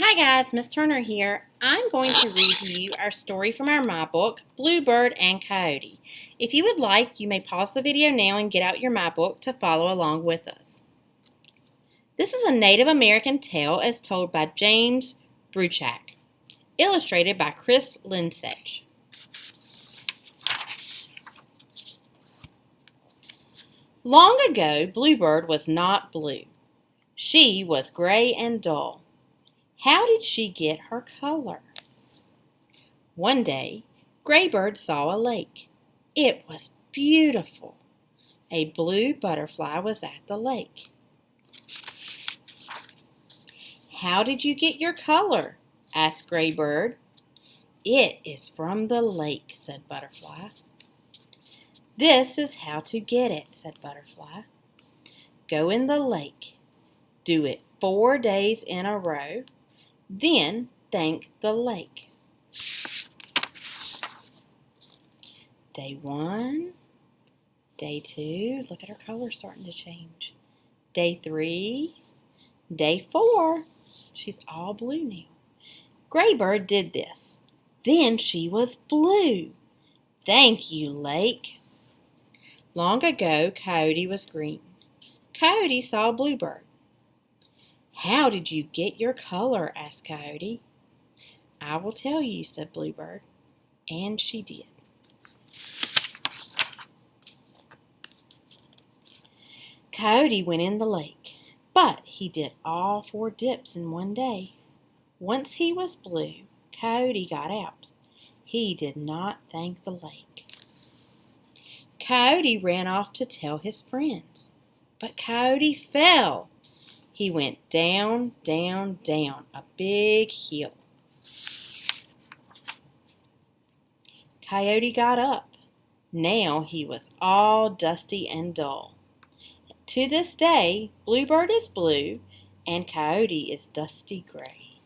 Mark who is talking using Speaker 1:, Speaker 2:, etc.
Speaker 1: Hi guys, Miss Turner here. I'm going to read to you our story from our My Book, Bluebird and Coyote. If you would like, you may pause the video now and get out your My Book to follow along with us. This is a Native American tale as told by James Bruchac, illustrated by Chris Linsech. Long ago, Bluebird was not blue. She was gray and dull. How did she get her color? One day, Graybird saw a lake. It was beautiful. A blue butterfly was at the lake. How did you get your color? Asked Graybird. It is from the lake, said Butterfly. This is how to get it, said Butterfly. Go in the lake. Do it 4 days in a row. Then thank the lake. Day 1, day 2, look at her color starting to change. Day 3, day 4, she's all blue now. Graybird did this. Then she was blue. Thank you, lake. Long ago, Coyote was green. Coyote saw Bluebird. How did you get your color? Asked Coyote. I will tell you, said Bluebird. And she did. Coyote went in the lake, but he did all 4 dips in one day. Once he was blue, Coyote got out. He did not thank the lake. Coyote ran off to tell his friends, but Coyote fell. He went down, down, down a big hill. Coyote got up. Now he was all dusty and dull. To this day, Bluebird is blue and Coyote is dusty gray.